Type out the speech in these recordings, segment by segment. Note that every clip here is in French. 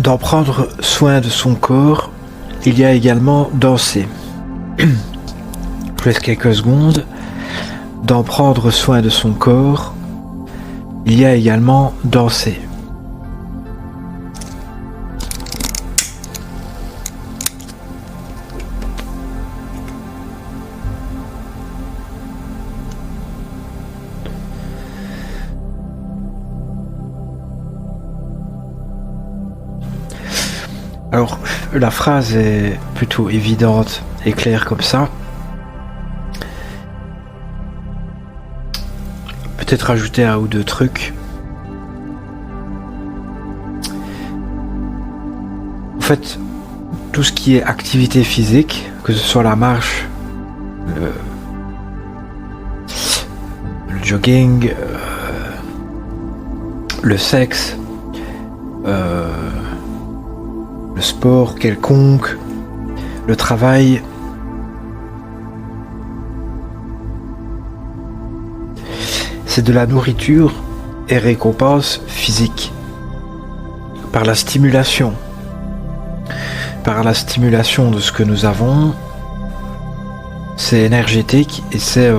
D'en prendre soin de son corps, il y a également danser. Je laisse quelques secondes. D'en prendre soin de son corps, il y a également danser. Alors, la phrase est plutôt évidente et claire comme ça. Peut-être rajouter un ou deux trucs. En fait, tout ce qui est activité physique, que ce soit la marche, le jogging, le sexe, le sport quelconque, le travail, c'est de la nourriture et récompense physique par la stimulation de ce que nous avons. C'est énergétique et c'est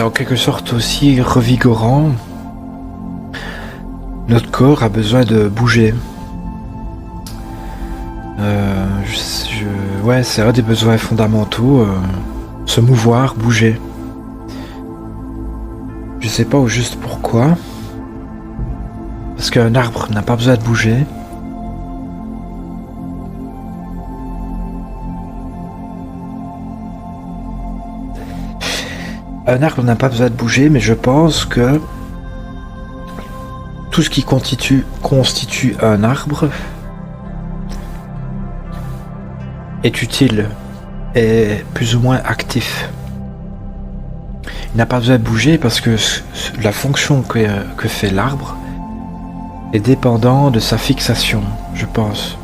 en quelque sorte aussi revigorant. Notre corps a besoin de bouger. Ouais, c'est un des besoins fondamentaux, se mouvoir, bouger. Je sais pas au juste pourquoi. Parce qu'un arbre n'a pas besoin de bouger. Un arbre n'a pas besoin de bouger, mais je pense que tout ce qui constitue un arbre est utile, est plus ou moins actif. Il n'a pas besoin de bouger parce que la fonction que fait l'arbre est dépendant de sa fixation, je pense.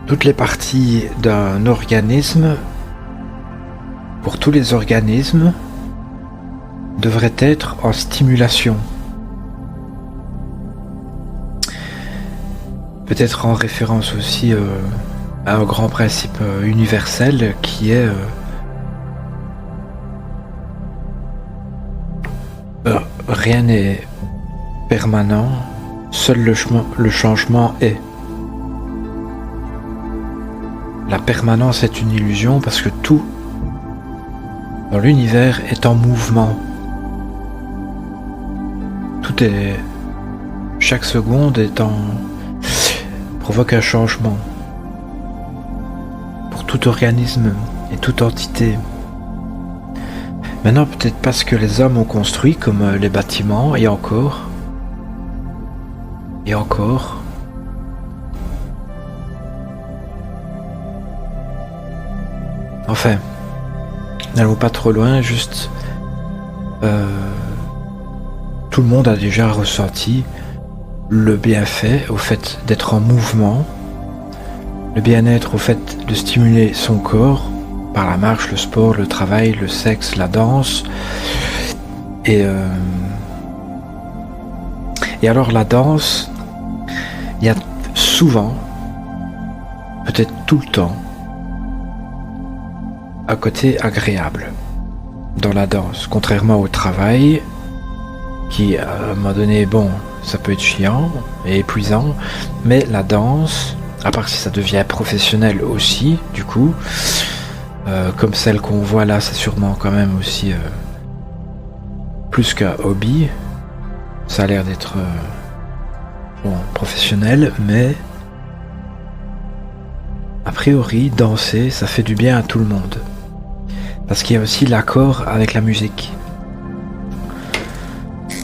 Toutes les parties d'un organisme, pour tous les organismes, devraient être en stimulation. Peut-être en référence aussi à un grand principe universel qui est rien n'est permanent, seul le changement est. La permanence est une illusion parce que tout dans l'univers est en mouvement. Chaque seconde provoque un changement pour tout organisme et toute entité. Maintenant, peut-être parce que les hommes ont construit comme les bâtiments et encore. Enfin, n'allons pas trop loin, juste tout le monde a déjà ressenti le bienfait au fait d'être en mouvement, le bien-être au fait de stimuler son corps par la marche, le sport, le travail, le sexe, la danse. Et alors la danse, il y a souvent, peut-être tout le temps, un côté agréable dans la danse, contrairement au travail qui à un moment donné, bon, ça peut être chiant et épuisant, mais la danse, à part si ça devient professionnel aussi, du coup, comme celle qu'on voit là, c'est sûrement quand même aussi plus qu'un hobby. Ça a l'air d'être professionnel, mais a priori, danser, ça fait du bien à tout le monde. Parce qu'il y a aussi l'accord avec la musique.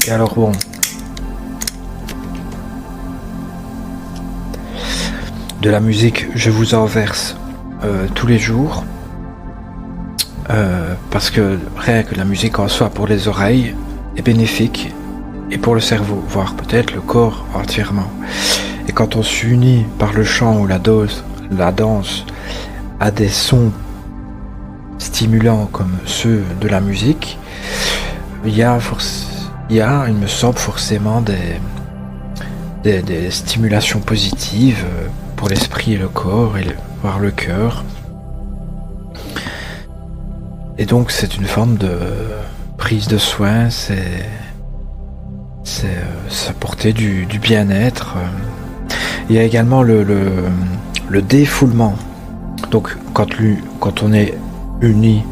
Et alors bon, de la musique, je vous en verse tous les jours. Parce que rien que la musique en soi pour les oreilles est bénéfique et pour le cerveau, voire peut-être le corps entièrement. Et quand on s'unit par le chant ou la danse à des sons stimulants comme ceux de la musique, il y a, il me semble, forcément des stimulations positives pour l'esprit et le corps, voire le cœur. Et donc c'est une forme de prise de soin, c'est s'apporter du bien-être. Il y a également le défoulement. Donc quand on est uni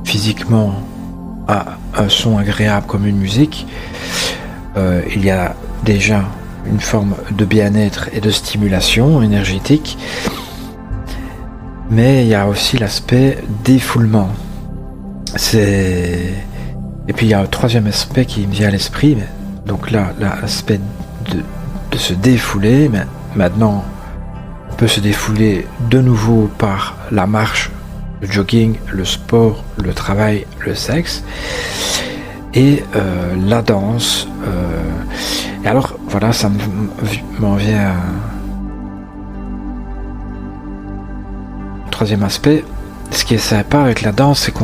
physiquement à un son agréable comme une musique, il y a déjà une forme de bien-être et de stimulation énergétique, mais il y a aussi l'aspect défoulement. Et puis il y a un troisième aspect qui me vient à l'esprit, donc là l'aspect de se défouler. Mais maintenant on peut se défouler de nouveau par la marche, le jogging, le sport, le travail, le sexe et la danse. Et alors voilà, ça m'en vient à un troisième aspect. Ce qui est sympa avec la danse, c'est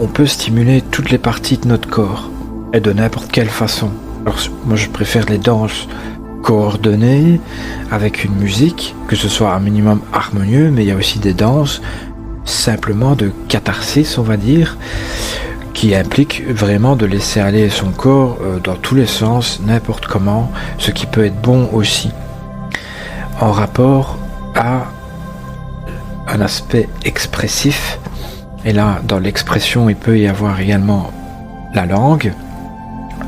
on peut stimuler toutes les parties de notre corps, et de n'importe quelle façon. Alors moi je préfère les danses coordonnées, avec une musique, que ce soit un minimum harmonieux, mais il y a aussi des danses simplement de catharsis, on va dire, qui impliquent vraiment de laisser aller son corps dans tous les sens, n'importe comment, ce qui peut être bon aussi, en rapport à un aspect expressif. Et là, dans l'expression, il peut y avoir également la langue,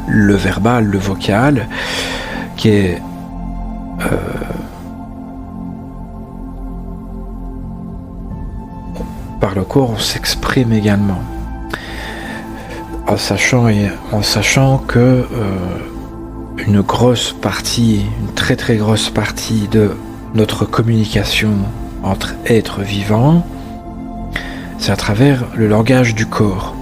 le verbal, le vocal, qui est par le corps, on s'exprime également, en sachant que une très très grosse partie de notre communication entre êtres vivants, c'est à travers le langage du corps.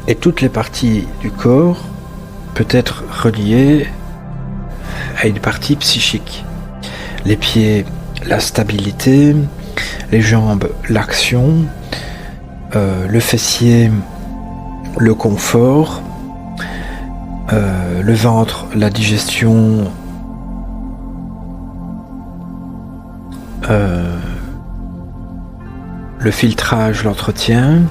Et toutes les parties du corps peuvent être reliées à une partie psychique. Les pieds, la stabilité, les jambes, l'action, le fessier, le confort, le ventre, la digestion, le filtrage, l'entretien,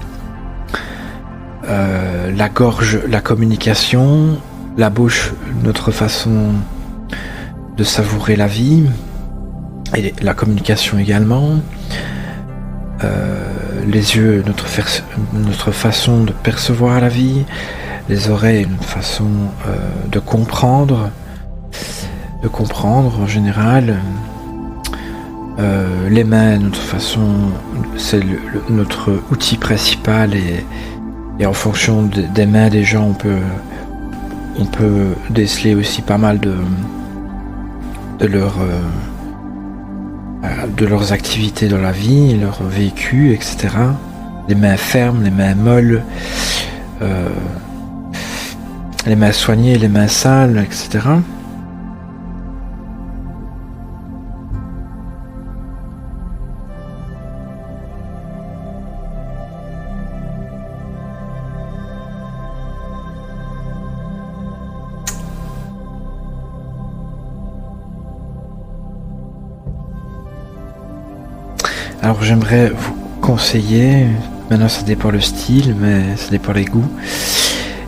la gorge, la communication, la bouche, notre façon de savourer la vie, et la communication également, les yeux, notre façon de percevoir la vie, les oreilles, notre façon de comprendre en général, les mains, notre façon, c'est notre outil principal, et en fonction des mains des gens, on peut déceler aussi pas mal de leurs activités dans la vie, leur vécu, etc. Les mains fermes, les mains molles, les mains soignées, les mains sales, etc. Alors j'aimerais vous conseiller, maintenant ça dépend le style, mais ça dépend les goûts,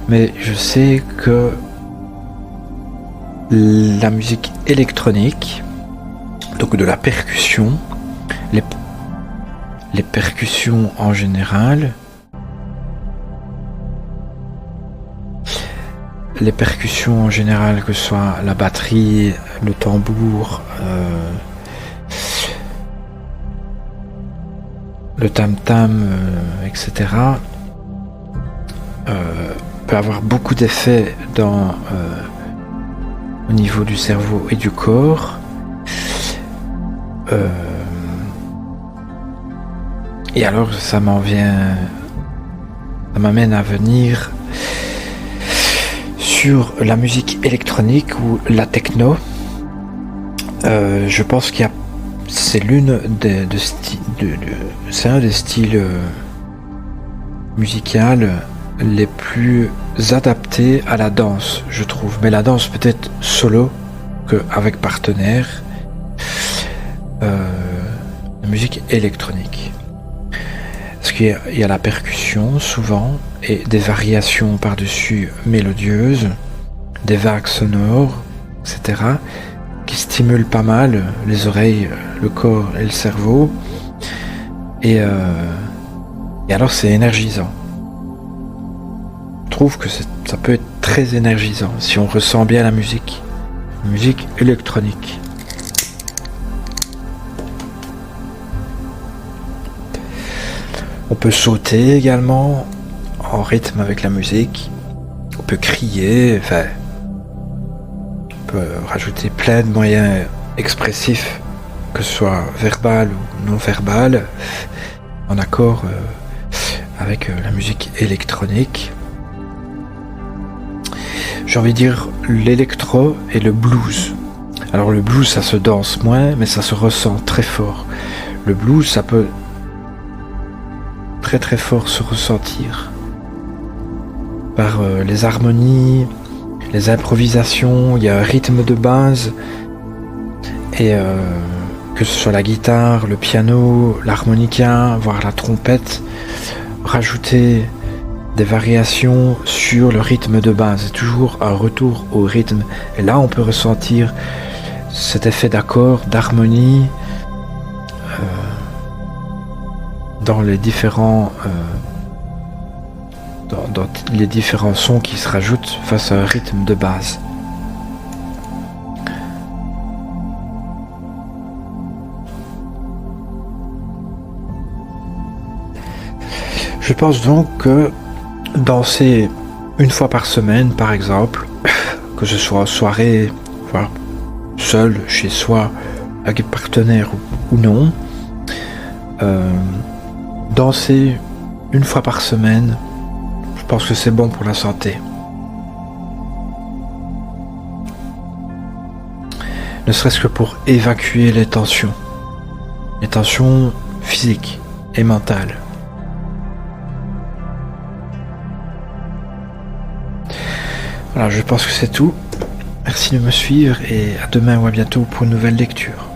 mais je sais que la musique électronique, donc de la percussion, les percussions en général, que ce soit la batterie, le tambour, le tam-tam, etc., peut avoir beaucoup d'effets au niveau du cerveau et du corps. Et alors ça m'en vient Ça m'amène à venir sur la musique électronique ou la techno. Je pense c'est c'est un des styles musicaux les plus adaptés à la danse, je trouve. Mais la danse peut-être solo qu'avec partenaire. La musique électronique. Parce qu'il y a la percussion souvent et des variations par-dessus mélodieuses, des vagues sonores, etc. qui stimulent pas mal les oreilles, le corps et le cerveau. Et alors c'est énergisant. Je trouve que ça peut être très énergisant si on ressent bien la musique électronique. On peut sauter également en rythme avec la musique. On peut crier, on peut rajouter plein de moyens expressifs, que ce soit verbal ou non verbal, en accord avec la musique électronique. J'ai envie de dire l'électro et le blues. Alors le blues, ça se danse moins, mais ça se ressent très fort. Le blues, ça peut très très fort se ressentir par les harmonies, les improvisations. Il y a un rythme de base et que ce soit la guitare, le piano, l'harmonica, voire la trompette, rajouter des variations sur le rythme de base, c'est toujours un retour au rythme, et là on peut ressentir cet effet d'accord, d'harmonie dans les différents dans les différents sons qui se rajoutent face à un rythme de base. Je pense donc que danser une fois par semaine, par exemple, que ce soit en soirée, voire seul, chez soi, avec un partenaire ou non, danser une fois par semaine, je pense que c'est bon pour la santé. Ne serait-ce que pour évacuer les tensions physiques et mentales. Voilà, je pense que c'est tout. Merci de me suivre et à demain ou à bientôt pour une nouvelle lecture.